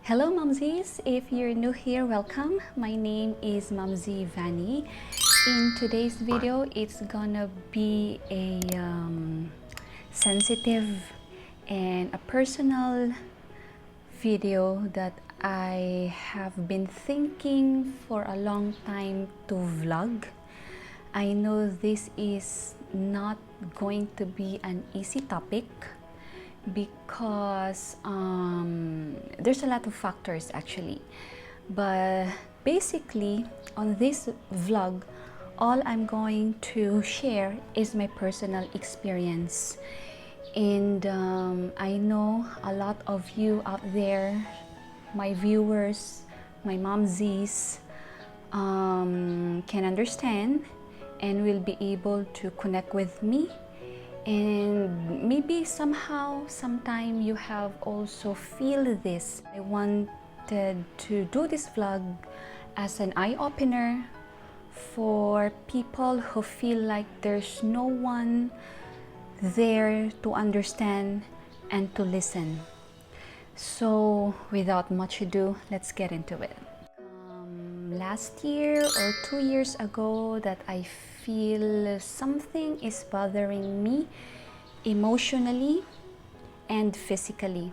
Hello Mumzys! If you're new here, welcome. My name is Mumzy Vany. In today's video, it's gonna be a sensitive and a personal video that I have been thinking for a long time to vlog. I know this is not going to be an easy topic because there's a lot of factors actually, but basically on this vlog all I'm going to share is my personal experience. And I know a lot of you out there, my viewers, my mumzys, can understand and will be able to connect with me. And maybe sometime you have also feel this. I wanted to do this vlog as an eye-opener for people who feel like there's no one there to understand and to listen. So without much ado, let's get into it. Last year or 2 years ago that I feel something is bothering me emotionally and physically.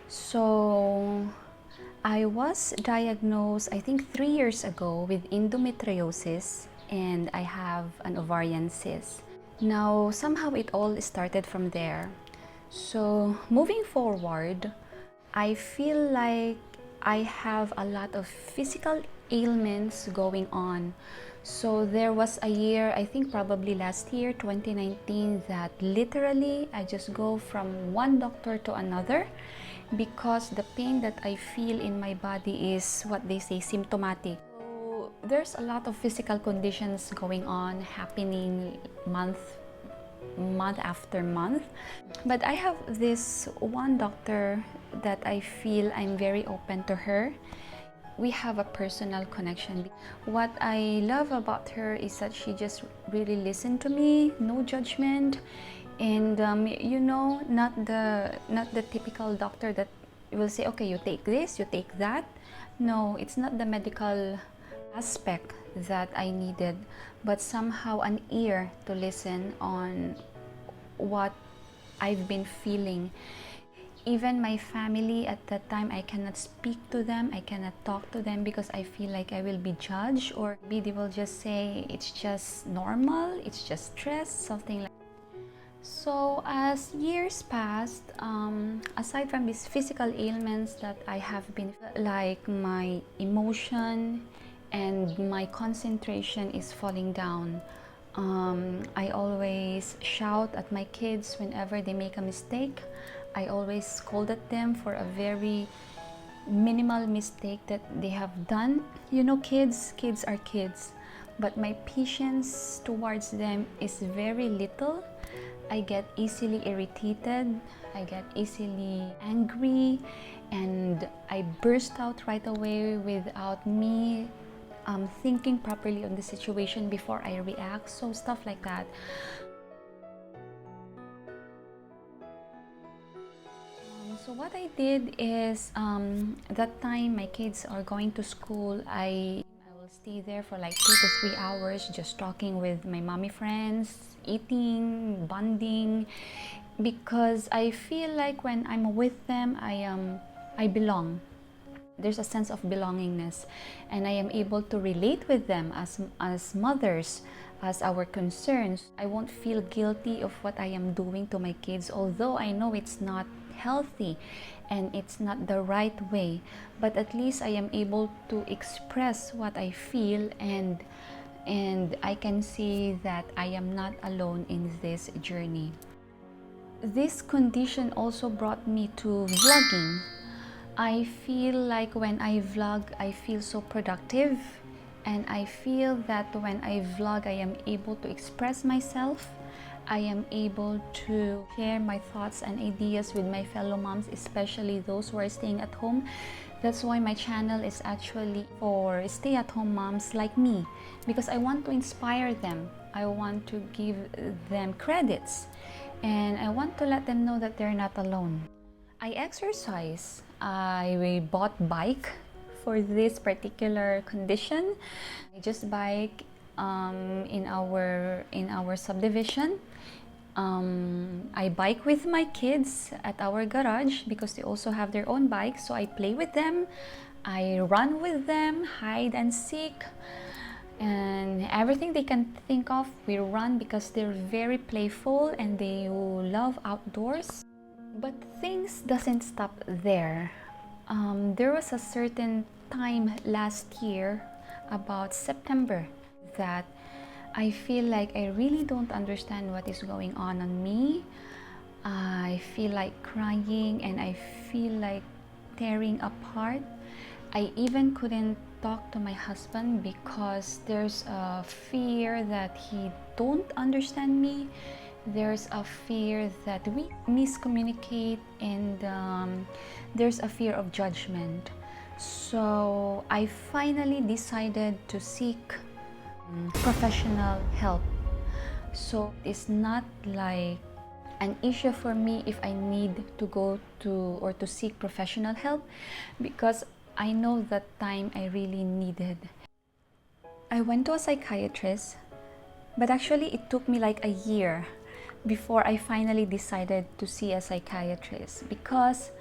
So I was diagnosed I think 3 years ago with endometriosis, and I have an ovarian cyst. Now somehow it all started from there. So moving forward, I feel like I have a lot of physical ailments going on. So there was a year, I think probably last year 2019, that literally I just go from one doctor to another because the pain that I feel in my body is what they say symptomatic. So there's a lot of physical conditions going on, happening month after month. But I have this one doctor that I feel I'm very open to her. We have a personal connection. What I love about her is that she just really listened to me, no judgment, and you know, not the typical doctor that will say, okay, you take this, you take that. No, it's not the medical aspect that I needed, but somehow an ear to listen on what I've been feeling. Even my family at that time, I cannot speak to them, I cannot talk to them because I feel like I will be judged, or maybe they will just say it's just normal, it's just stress, something like that. So as years passed, aside from these physical ailments that I have been, like my emotion and my concentration is falling down. I always shout at my kids whenever they make a mistake. I always scold at them for a very minimal mistake that they have done. You know, kids are kids, but my patience towards them is very little. I get easily irritated, I get easily angry, and I burst out right away without me thinking properly on the situation before I react. So stuff like that. So what I did is, that time my kids are going to school, I will stay there for like 2 to 3 hours just talking with my mommy friends, eating, bonding, because I feel like when I'm with them, I belong. There's a sense of belongingness, and I am able to relate with them as mothers, as our concerns. I won't feel guilty of what I am doing to my kids, although I know it's not healthy and it's not the right way, but at least I am able to express what I feel, and I can see that I am not alone in this journey. This condition also brought me to vlogging. I feel like when I vlog, I feel so productive, and I feel that when I vlog, I am able to express myself. I am able to share my thoughts and ideas with my fellow moms, especially those who are staying at home. That's why my channel is actually for stay-at-home moms like me, because I want to inspire them. I want to give them credits, and I want to let them know that they're not alone. I exercise. I bought bike for this particular condition. I just bike in our subdivision. I bike with my kids at our garage because they also have their own bikes, so I play with them, I run with them, hide and seek, and everything they can think of we run because they're very playful and they love outdoors. But things doesn't stop there. There was a certain time last year, about September, that I feel like I really don't understand what is going on me. I feel like crying and I feel like tearing apart. I even couldn't talk to my husband because there's a fear that he don't understand me. There's a fear that we miscommunicate, and there's a fear of judgment. So I finally decided to seek professional help. So it's not like an issue for me if I need to go to or to seek professional help, because I know that time I really needed. I went to a psychiatrist, but actually it took me like a year before I finally decided to see a psychiatrist, because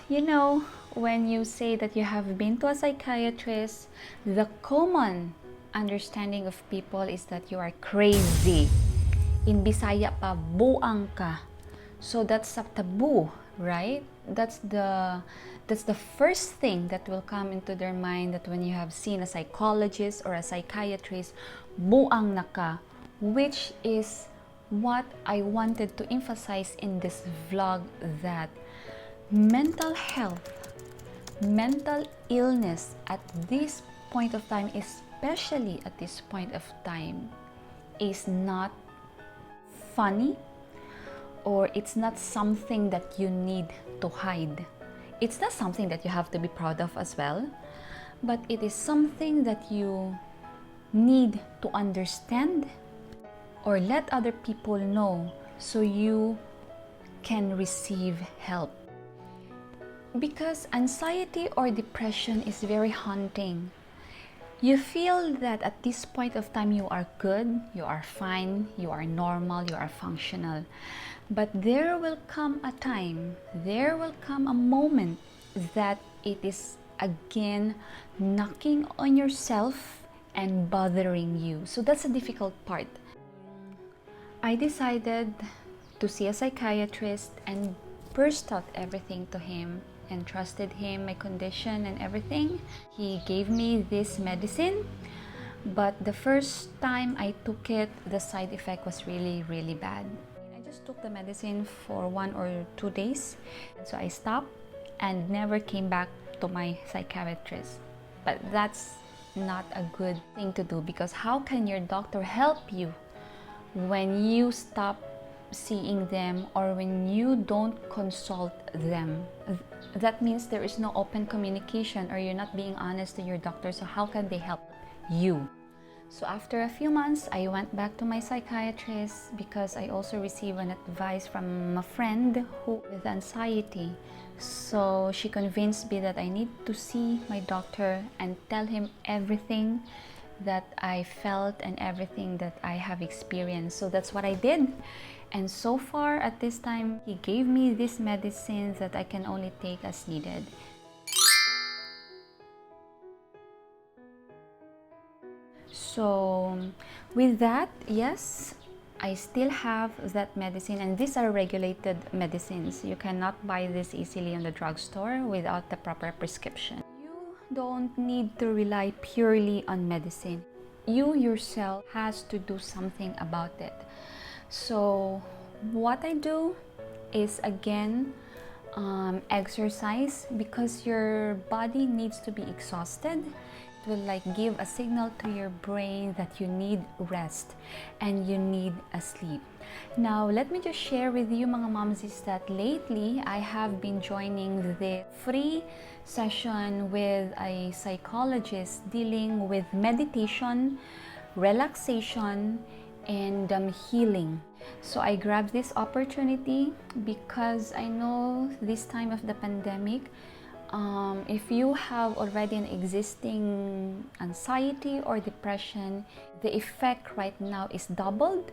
you know, when you say that you have been to a psychiatrist, the common understanding of people is that you are crazy. In Bisaya pa, buang ka. So that's a taboo, right? That's the first thing that will come into their mind, that when you have seen a psychologist or a psychiatrist, buang na ka, which is what I wanted to emphasize in this vlog, that mental health, mental illness at this point of time, especially at this point of time, is not funny, or it's not something that you need to hide. It's not something that you have to be proud of as well, but it is something that you need to understand or let other people know so you can receive help. Because anxiety or depression is very haunting. You feel that at this point of time you are good, you are fine, you are normal, you are functional. But there will come a time, there will come a moment that it is again knocking on yourself and bothering you. So that's a difficult part. I decided to see a psychiatrist and burst out everything to him and trusted him, my condition and everything. He gave me this medicine, but the first time I took it, the side effect was really, really bad. I just took the medicine for 1 or 2 days, and so I stopped and never came back to my psychiatrist. But that's not a good thing to do, because how can your doctor help you when you stop seeing them or when you don't consult them? That means there is no open communication, or you're not being honest to your doctor. So how can they help you? So after a few months, I went back to my psychiatrist because I also received an advice from a friend who with anxiety. So she convinced me that I need to see my doctor and tell him everything that I felt and everything that I have experienced. So that's what I did. And so far at this time, he gave me this medicine that I can only take as needed. So with that, yes, I still have that medicine, and these are regulated medicines. You cannot buy this easily in the drugstore without the proper prescription. You don't need to rely purely on medicine. You yourself has to do something about it. So what I do is, again, exercise, because your body needs to be exhausted. It will like give a signal to your brain that you need rest and you need a sleep. Now, let me just share with you, mga mumzys, that lately I have been joining the free session with a psychologist dealing with meditation, relaxation, and healing. So I grabbed this opportunity because I know this time of the pandemic, if you have already an existing anxiety or depression, the effect right now is doubled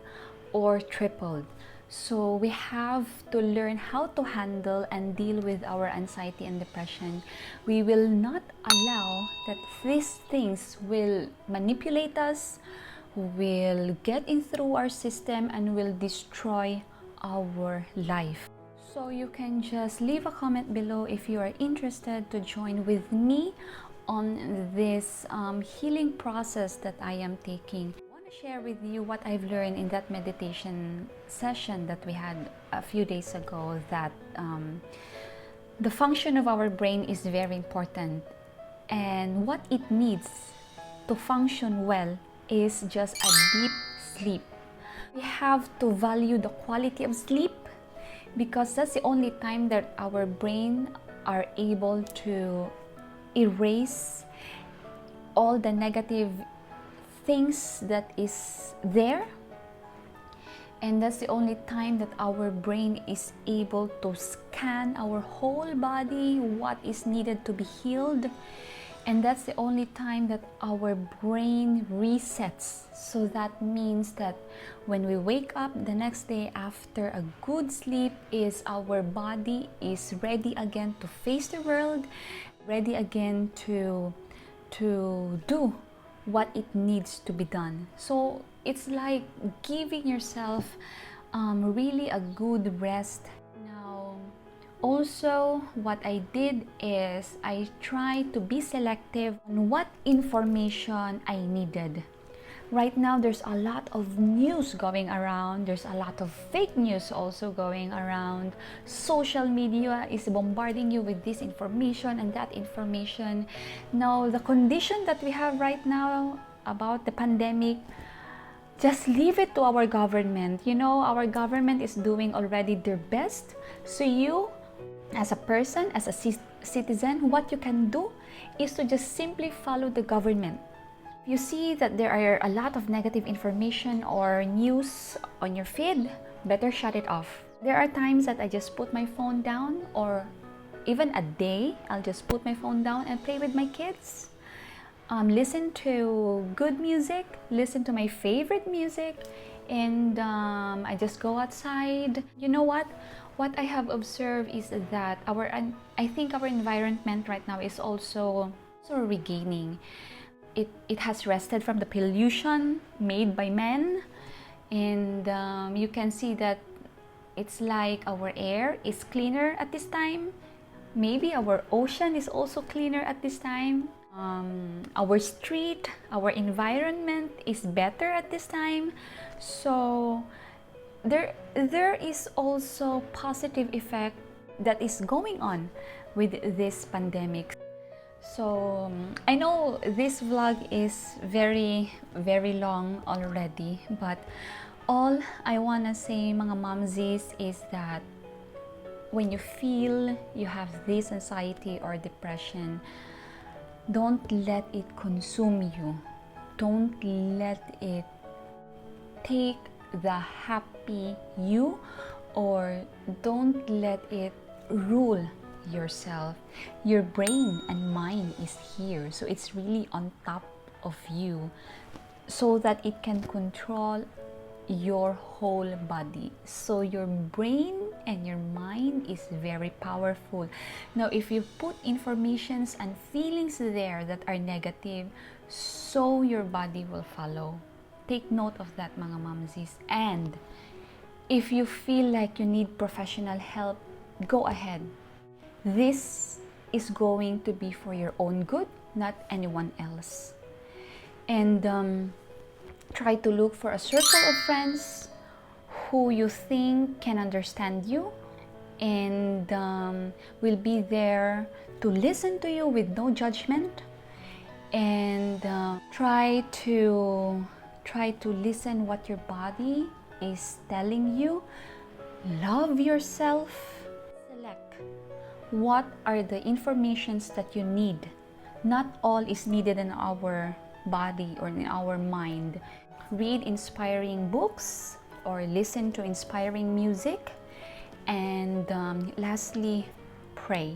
or tripled. So we have to learn how to handle and deal with our anxiety and depression. We will not allow that these things will manipulate us, will get in through our system, and will destroy our life. So you can just leave a comment below if you are interested to join with me on this healing process that I am taking. I want to share with you what I've learned in that meditation session that we had a few days ago, that the function of our brain is very important, and what it needs to function well is just a deep sleep. We have to value the quality of sleep, because that's the only time that our brain are able to erase all the negative things that is there, and that's the only time that our brain is able to scan our whole body, what is needed to be healed. And that's the only time that our brain resets. So that means that when we wake up the next day after a good sleep, is our body is ready again to face the world, ready again to do what it needs to be done. So it's like giving yourself really a good rest. Also, what I did is I tried to be selective on what information I needed. Right now, there's a lot of news going around. There's a lot of fake news also going around. Social media is bombarding you with this information and that information. Now, the condition that we have right now about the pandemic, just leave it to our government. You know, our government is doing already their best. So you, as a person, as a citizen, what you can do is to just simply follow the government. If you see that there are a lot of negative information or news on your feed, better shut it off. There are times that I just put my phone down, or even a day, I'll just put my phone down and play with my kids. Listen to good music, listen to my favorite music, and I just go outside. You know what? What I have observed is that I think our environment right now is also regaining. It has rested from the pollution made by men, and you can see that it's like our air is cleaner at this time. Maybe our ocean is also cleaner at this time. Our street, our environment is better at this time. So there is also positive effect that is going on with this pandemic. So I know this vlog is very long already, but all I wanna say, mga mumzys, is that when you feel you have this anxiety or depression, don't let it consume you. Don't let it take the happy you, or don't let it rule yourself. Your brain and mind is here, so it's really on top of you, so that it can control your whole body. So your brain and your mind is very powerful. Now, if you put informations and feelings there that are negative, so your body will follow. Take note of that, mga mumzys. And if you feel like you need professional help, go ahead. This is going to be for your own good, not anyone else. And try to look for a circle of friends who you think can understand you and will be there to listen to you with no judgment, and try to listen what your body is telling you. Love yourself. Select what are the informations that you need. Not all is needed in our body or in our mind. Read inspiring books, or listen to inspiring music. And lastly, pray.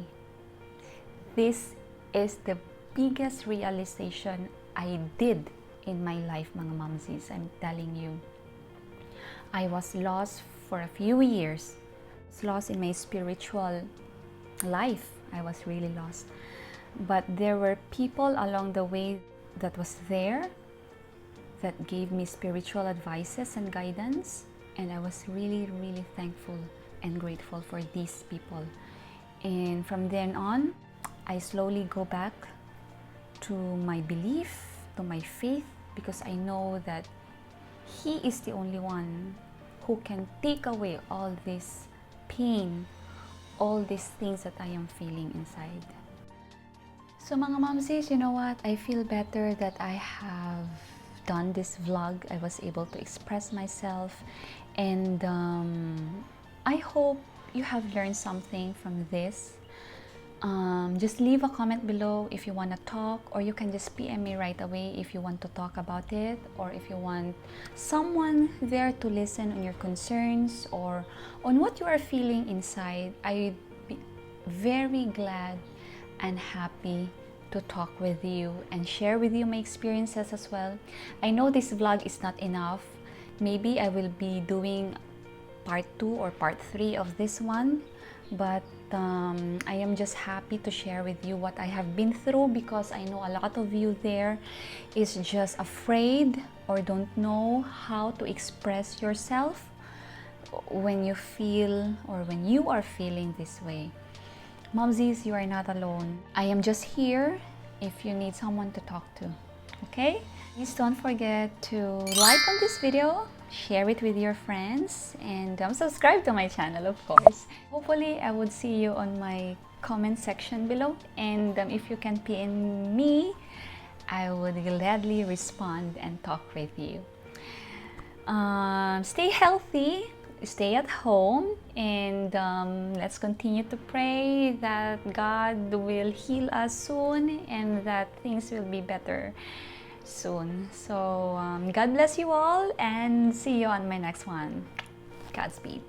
This is the biggest realization I did in my life, mga mumzys. I'm telling you. I was lost for a few years. I was lost in my spiritual life. I was really lost. But there were people along the way that was there that gave me spiritual advices and guidance. And I was really, really thankful and grateful for these people. And from then on, I slowly go back to my belief, to my faith, because I know that He is the only one who can take away all this pain, all these things that I am feeling inside. So mga mumzys, you know what? I feel better that I have done this vlog. I was able to express myself, and I hope you have learned something from this. Just leave a comment below if you want to talk, or you can just PM me right away if you want to talk about it, or if you want someone there to listen on your concerns or on what you are feeling inside. I'd be very glad and happy to talk with you and share with you my experiences as well. I know this vlog is not enough. Maybe I will be doing part 2 or part 3 of this one, but I am just happy to share with you what I have been through, because I know a lot of you there is just afraid or don't know how to express yourself when you feel or when you are feeling this way. Mumzys, you are not alone. I am just here if you need someone to talk to, okay? Please don't forget to like on this video, share it with your friends, and subscribe to my channel, of course. Hopefully, I would see you on my comment section below, and if you can PM me, I would gladly respond and talk with you. Stay healthy, stay at home, and let's continue to pray that God will heal us soon and that things will be better soon. So God bless you all, and see you on my next one. Godspeed.